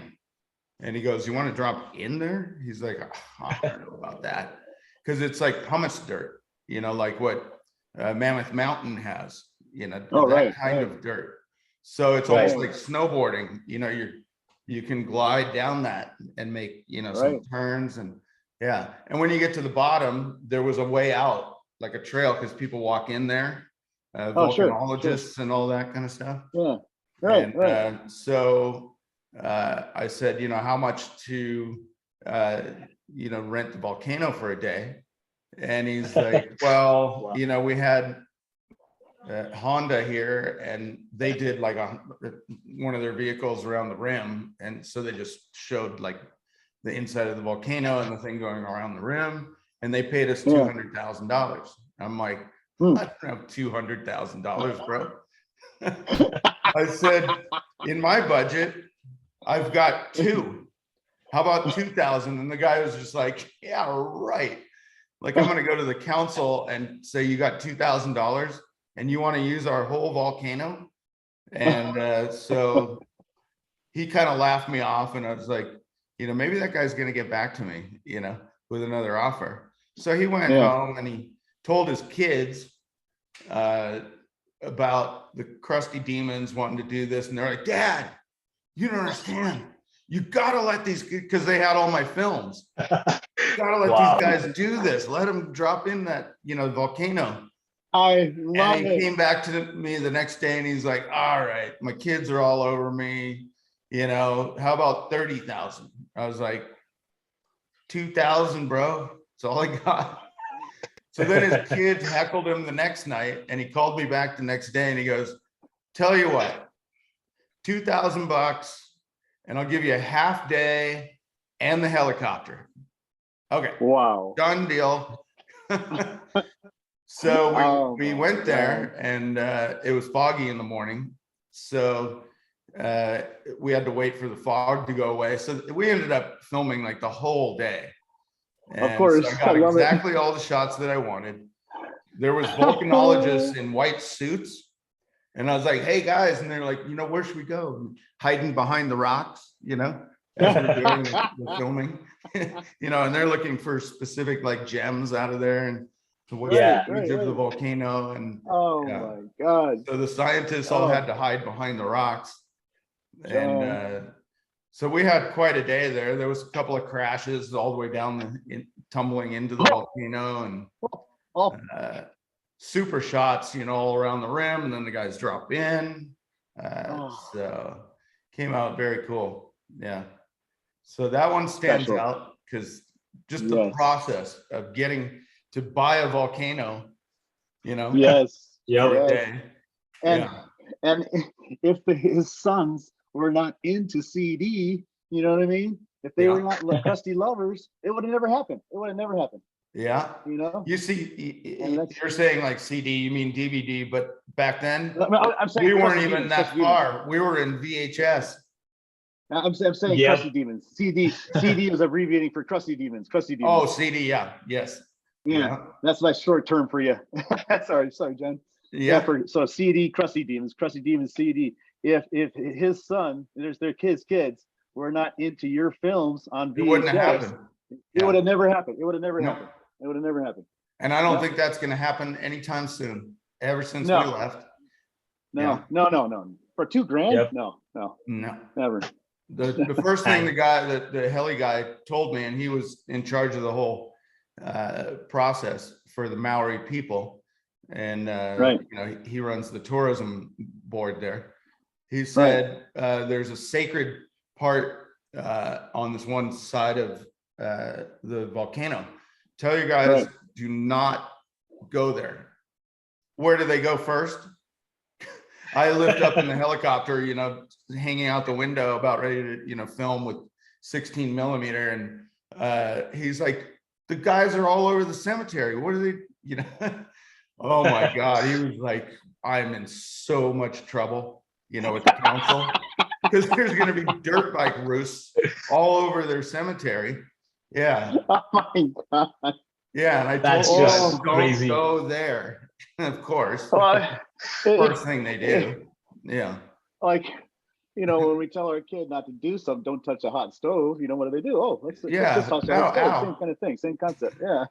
And he goes, you want to drop in there? He's like, oh, I don't know about that. Because it's like pumice dirt, like what Mammoth Mountain has, that kind of dirt. So it's almost like snowboarding, you can glide down that and make, some turns. And yeah. And when you get to the bottom, there was a way out, like a trail, because people walk in there, volcanologists and all that kind of stuff. Yeah. Right. And so I said, how much to, rent the volcano for a day? And he's like, well, we had Honda here, and they did like one of their vehicles around the rim. And so they just showed like the inside of the volcano and the thing going around the rim. And they paid us $200,000. I'm like, I don't have $200,000, bro. I said, in my budget, I've got 2. How about 2,000? And the guy was just like, yeah, right. Like, I'm going to go to the council and say, you got $2,000 and you want to use our whole volcano? And so he kind of laughed me off, and I was like, maybe that guy's going to get back to me, with another offer. So he went home and he told his kids, about the Crusty Demons wanting to do this, and they're like, Dad, you don't understand. You gotta let these, because they had all my films. You gotta let Wow. these guys do this. Let them drop in that, volcano. I love And he it. came back to me the next day and he's like, all right, my kids are all over me. How about 30,000? I was like, 2,000, bro. That's all I got. So then his kids heckled him the next night and he called me back the next day and he goes, tell you what, $2,000 and I'll give you a half day and the helicopter. Okay, Wow. done deal. So we Oh, went my there and it was foggy in the morning. So we had to wait for the fog to go away. So we ended up filming like the whole day. And Of course, so I got I love it. exactly all the shots that I wanted. There was volcanologists in white suits. And I was like, hey guys, and they're like, where should we go? Hiding behind the rocks, as we're doing the filming, and they're looking for specific like gems out of there and what's Yeah. the age of the volcano. And Oh yeah. my God. So the scientists all had to hide behind the rocks. And so we had quite a day there. There was a couple of crashes all the way down tumbling into the volcano and Oh, super shots, all around the rim, and then the guys drop in. Oh. So came out very cool. Yeah. So that one stands Special. out because just the Yes. process of getting to buy a volcano, yes. Yeah. for a Yes. day. And Yeah. and if his sons were not into CD, you know what I mean? If they were Yeah. not Crusty lovers, it would have never happened. It would have never happened. Yeah. You You see, And that's- you're saying like CD, you mean DVD, but back then I'm saying we weren't Crusty even Demons, that Crusty Demons. far. We were in VHS. I'm saying Yep. Crusty Demons. CD is abbreviating for Crusty Demons. Crusty Demons. Oh, CD. Yeah. Yes. yeah. That's my short term for you. sorry, John. Yeah. So CD, Crusty Demons, CD. If his son, their kids were not into your films on VHS, It wouldn't have happened. it would have never happened. It would have never No. happened. It would have never happened. And I don't No. think that's going to happen anytime soon. Ever since No. we left. No. For $2,000? Yep. No, No. never. The first thing the heli guy told me, and he was in charge of the whole process for the Maori people, and Right. he runs the tourism board there. He said there's a sacred part on this one side of the volcano. Tell you guys, do not go there. Where do they go first? I lift up in the helicopter, hanging out the window, about ready to, film with 16 millimeter. And he's like, the guys are all over the cemetery. What are they, Oh my God. He was like, I'm in so much trouble, with the council, because there's going to be dirt bike roosts all over their cemetery. Yeah. Oh my God. Yeah. And I That's told just them, don't crazy. go there. Of course. Well, First thing they do. Yeah. like, when we tell our kid not to do something, don't touch a hot stove. What do they do? Oh, let's just touch a hot stove. Ow. Same kind of thing, same concept. Yeah.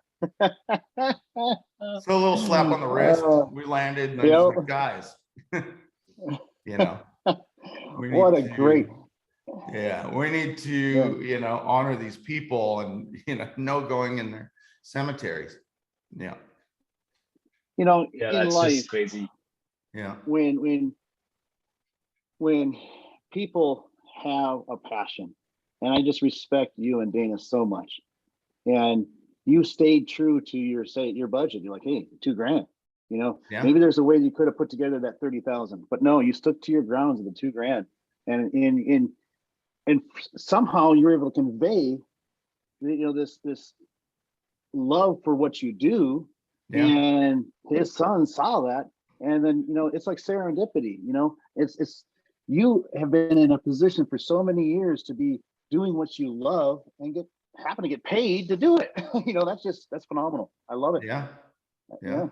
So a little slap on the wrist. We landed, and I was like, guys, we What need a great. Yeah, we need to, honor these people and, no going in their cemeteries. Yeah. Yeah, in that's life, just crazy. Yeah. when people have a passion, and I just respect you and Dana so much, and you stayed true to your budget. You're like, hey, $2,000. Yeah. Maybe there's a way you could have put together that 30,000, but no, you stuck to your grounds of the $2,000, and somehow you're able to convey, this love for what you do. Yeah. And his son saw that, and then it's like serendipity. It's you have been in a position for so many years to be doing what you love and happen to get paid to do it. That's phenomenal. I love it. Yeah. Yeah.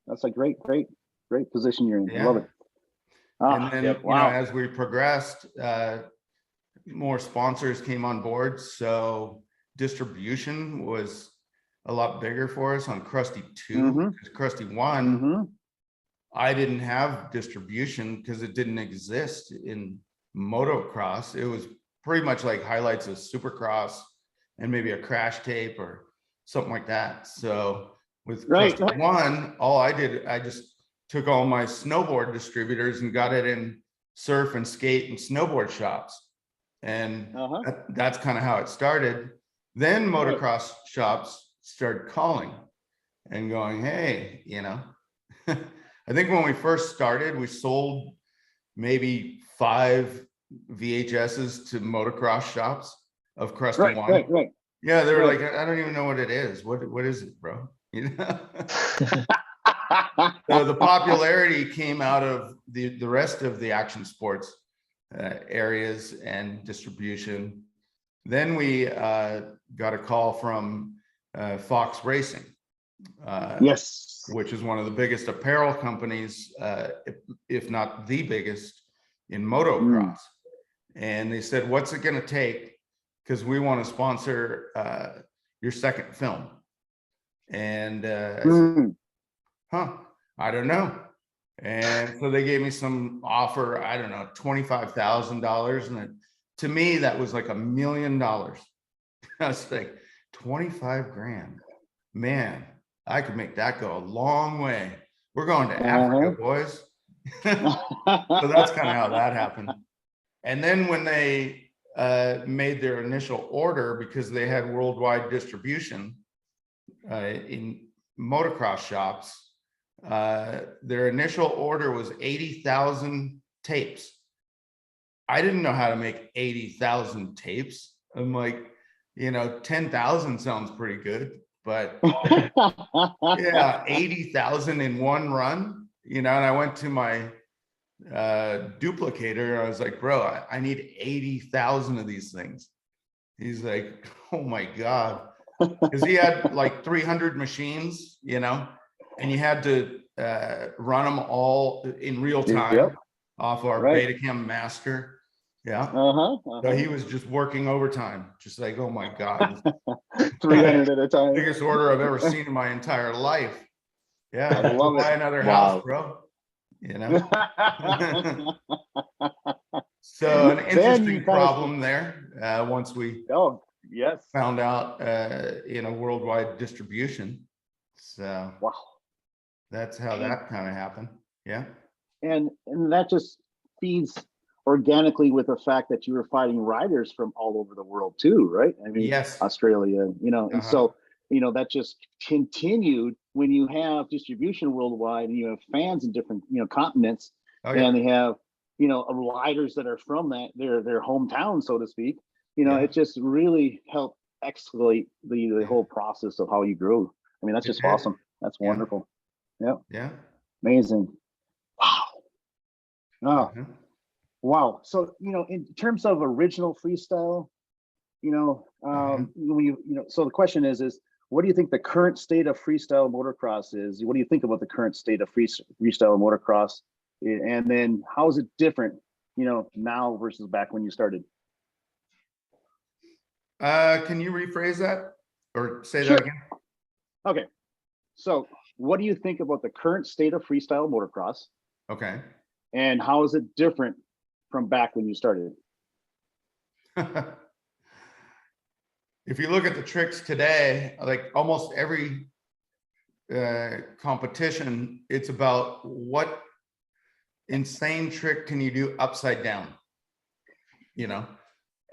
That's a great position you're in. I Yeah. love it. And then, Wow. as we progressed, more sponsors came on board. So distribution was a lot bigger for us on Crusty 2. Mhm. Because Crusty 1, I didn't have distribution because it didn't exist in motocross. It was pretty much like highlights of Supercross and maybe a crash tape or something like that. So with Right, Crusty One, all I did, I just took all my snowboard distributors and got it in surf and skate and snowboard shops. And that's kind of how it started. Then motocross shops started calling and going, hey, you know, I think when we first started, we sold maybe 5 VHSs to motocross shops of Crusty One. Right. Yeah, they were like, I don't even know what it is. What is it, bro? You know? So the popularity came out of the rest of the action sports areas and distribution. Then we got a call from Fox Racing. Yes. Which is one of the biggest apparel companies, if not the biggest in motocross. And they said, what's it going to take? Because we want to sponsor your second film. And I said, I don't know. And so they gave me some offer, I don't know, $25,000. And to me, that was like $1 million. I was like, 25 grand, man. I could make that go a long way. We're going to Africa, boys. So that's kind of how that happened. And then when they made their initial order, because they had worldwide distribution in motocross shops, their initial order was 80,000 tapes. I didn't know how to make 80,000 tapes. I'm like, you know, 10,000 sounds pretty good. But yeah, 80,000 in one run, you know, and I went to my duplicator. I was like, bro, I need 80,000 of these things. He's like, oh my God. Because he had like 300 machines, you know, and you had to run them all in real time off our Betacam master. Yeah. So he was just working overtime, just like, oh my God. 300 at a time. Biggest order I've ever seen in my entire life. Yeah. I love buy it. another house, bro. You know? So an interesting problem there once we found out, you know, worldwide distribution. So that's how that kind of happened. Yeah. And that just feeds organically with the fact that you were fighting riders from all over the world too, right? I mean, Australia, you know, and so, you know, that just continued when you have distribution worldwide and you have fans in different, you know, continents, and they have, you know, riders that are from their hometown, so to speak. You know, it just really helped escalate the whole process of how you grew. I mean, that's just awesome. That's wonderful. Yeah. Amazing. Wow. Wow. So, you know, in terms of original freestyle, you know, when you know, so the question is what do you think the current state of freestyle motocross is? What do you think about the current state of freestyle motocross? And then how is it different, you know, now versus back when you started? Can you rephrase that or say that again? Okay. So what do you think about the current state of freestyle motocross? Okay. And how is it different from back when you started? If you look at the tricks today, like almost every competition, it's about what insane trick can you do upside down, you know?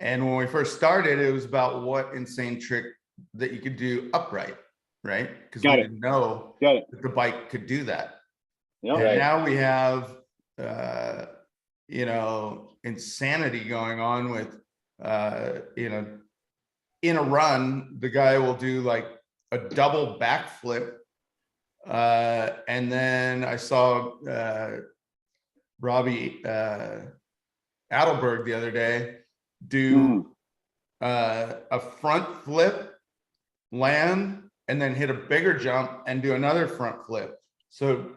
And when we first started, it was about what insane trick that you could do upright, right? Because we didn't know that the bike could do that. And now we have, you know, insanity going on with, you know, in a run, the guy will do like a double backflip. And then I saw Robbie Adelberg the other day do a front flip, land, and then hit a bigger jump and do another front flip. So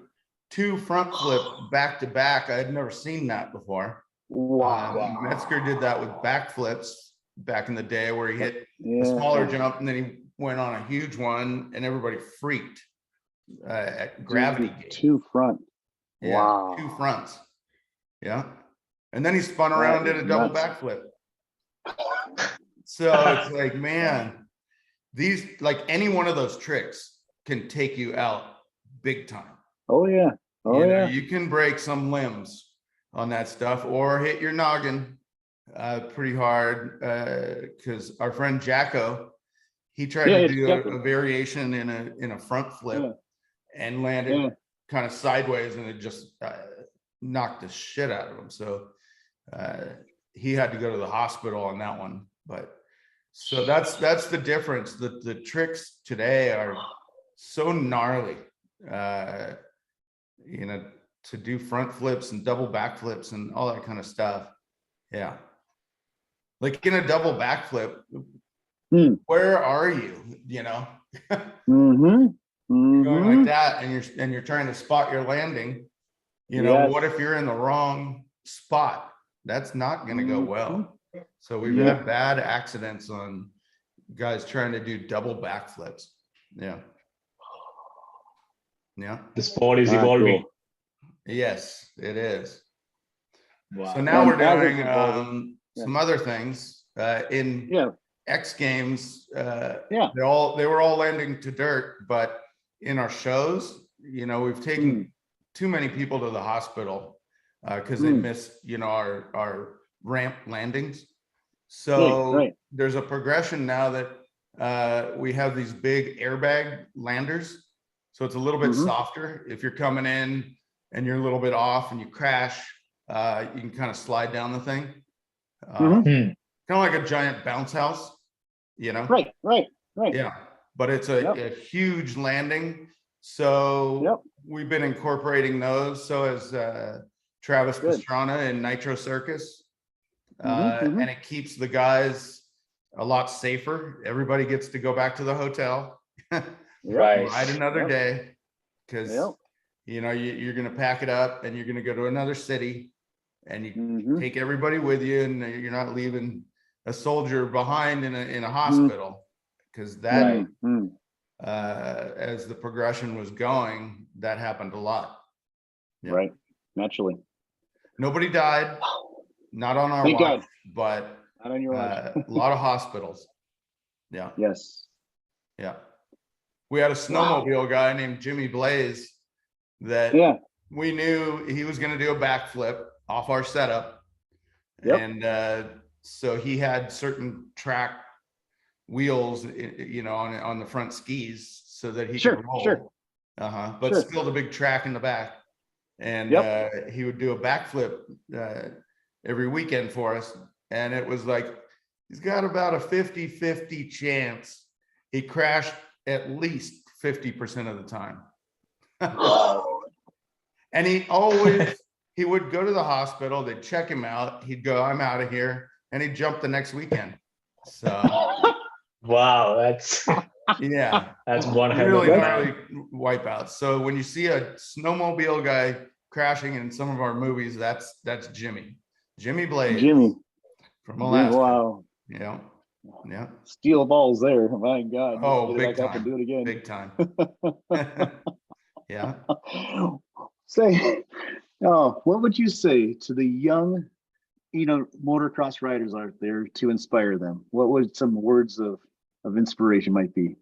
2 front flips back to back. I had never seen that before. Wow. Metzger did that with backflips back in the day where he hit a smaller jump and then he went on a huge one and everybody freaked at gravity gauge. 2 front. Yeah, 2 Wow. fronts. Yeah. And then he spun That around and did is a double nuts. backflip. So it's like, man, these, like any one of those tricks can take you out big time. Oh yeah. Oh You know, yeah. you can break some limbs on that stuff or hit your noggin pretty hard. Because our friend Jacko, he tried Yeah, to it's do Jacko. a variation in a front flip Yeah. and landed Yeah. kind of sideways, and it just knocked the shit out of him. So he had to go to the hospital on that one. But so that's the difference. The tricks today are so gnarly. You know, to do front flips and double back flips and all that kind of stuff. Yeah. Like in a double backflip, Hmm. where are you? You know, Mm-hmm. you're going like Mm-hmm. that and you're trying to spot your landing. You know, Yes. what if you're in the wrong spot? That's not going to go Mhm. well. So we've Yeah. had bad accidents on guys trying to do double backflips. Yeah. Yeah. The sport is Ah, evolving. cool. Yes, it is. Wow. So now And we're as it's doing evolving, some other things in yeah. X Games. Yeah. They were all landing to dirt, but in our shows, you know, we've taken too many people to the hospital because they missed, you know, our ramp landings. So Right. there's a progression now that we have these big airbag landers. So it's a little bit Mhm. softer. If you're coming in and you're a little bit off and you crash, you can kind of slide down the thing. Mhm. Kind of like a giant bounce house, you know? Right. Yeah, but it's Yep. a huge landing. So Yep. we've been incorporating those. So has Travis Good. Pastrana in Nitro Circus. Mhm. And it keeps the guys a lot safer. Everybody gets to go back to the hotel, Right. ride another Yep. day, because Yep. you know you're going to pack it up and you're going to go to another city, and you Mhm. take everybody with you, and you're not leaving a soldier behind in a hospital, because that Right. Mhm. as the progression was going, that happened a lot. Yeah. Right. Naturally. Nobody died, not on our Thank watch, God. but Not on your watch. a lot of hospitals. Yeah. Yes. Yeah. We had a Wow. snowmobile guy named Jimmy Blaze that Yeah. we knew he was going to do a backflip off our setup. Yep. And so he had certain track wheels, you know, on the front skis so that he Sure, could roll. sure. But Sure. still the big track in the back. And he would do a backflip every weekend for us. And it was like, he's got about a 50-50 chance he crashed at least 50% of the time. And he would go to the hospital, they'd check him out, he'd go, I'm out of here, and he'd jump the next weekend. So Wow, that's yeah, that's one hell really of a gnarly man. wipeouts. So when you see a snowmobile guy crashing in some of our movies, that's Jimmy Blaze Jimmy. from Alaska. Wow. Yeah. Yeah. Steel balls there. My God. Oh, Get it big back up and time. do it again. Big time. Yeah. Say, oh, what would you say to the young, motocross riders out there to inspire them? What would some words of inspiration might be?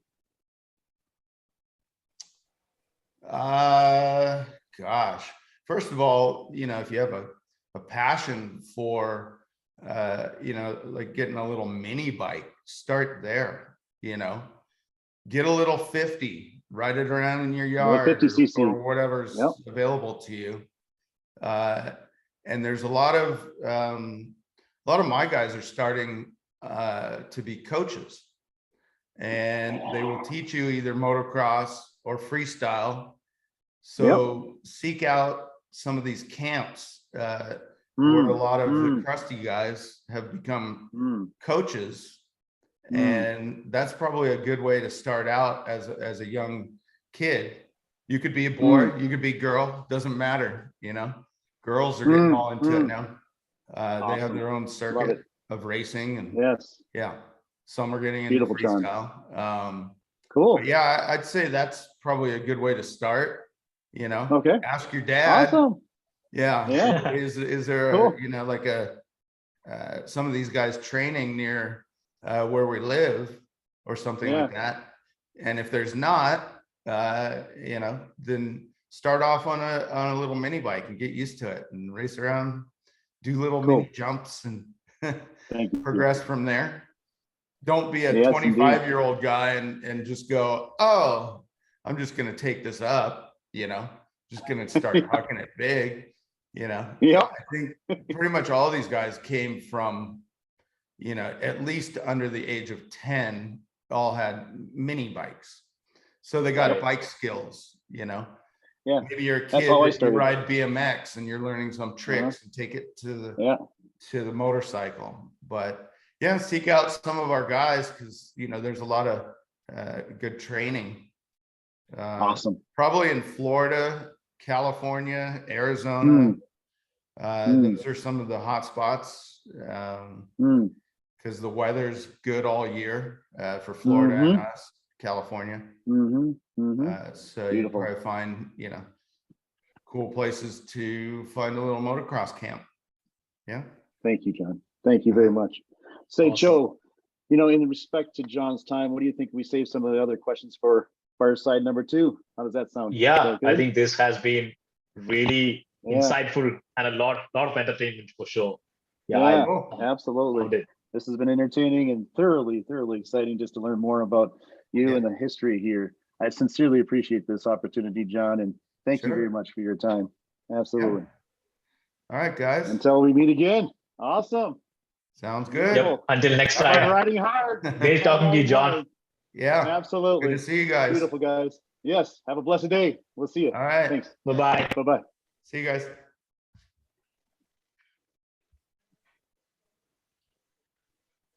Gosh. First of all, if you have a passion for like getting a little mini bike, start there, get a little 50, ride it around in your yard 50cc. or whatever's Yep. available to you. And there's a lot of my guys are starting to be coaches, and they will teach you either motocross or freestyle. So seek out some of these camps where a lot of the crusty guys have become coaches. And that's probably a good way to start out as a young kid. You could be a boy, you could be a girl, doesn't matter, Girls are getting all into it now. They have their own circuit of racing, and yeah, some are getting into Beautiful, John. freestyle. Cool. But yeah, I'd say that's probably a good way to start. you know, Okay. ask your dad. Awesome. Yeah. Yeah. Is there, Cool. you know, like some of these guys training near where we live or something like that? And if there's not, you know, then start off on a little mini bike and get used to it and race around, do little Cool. mini jumps and Thank you. progress from there. Don't be a Yes, 25-year-old guy and just go, oh, I'm just going to take this up, you know, just going to start hucking it big, you know. Yeah. I think pretty much all these guys came from, you know, at least under the age of 10, all had mini bikes. So they got bike skills, you know. Yeah. Maybe you're a That's kid how I that you started. ride BMX and you're learning some tricks and take it to the motorcycle. But yeah, seek out some of our guys because, you know, there's a lot of good training. Awesome. Probably in Florida, California, Arizona. Those are some of the hot spots because the weather's good all year for Florida and us, California. So you probably find, you know, cool places to find a little motocross camp. Yeah. Thank you, John. Thank you very much. Say, awesome. Joe, you know, in respect to John's time, what do you think we save some of the other questions for fireside number 2? How does that sound? Yeah, I think this has been really insightful and a lot of entertainment for sure. Yeah, absolutely. This has been entertaining and thoroughly exciting just to learn more about you and the history here. I sincerely appreciate this opportunity, John, and thank you very much for your time. Absolutely. All right, guys. Until we meet again. Awesome. Sounds good. Yep. Until next time. Riding hard. Great talking to you, John. Yeah. Absolutely. Good to see you guys. Beautiful, guys. Yes. Have a blessed day. We'll see you. All right. Thanks. Bye-bye. Bye-bye. See you guys.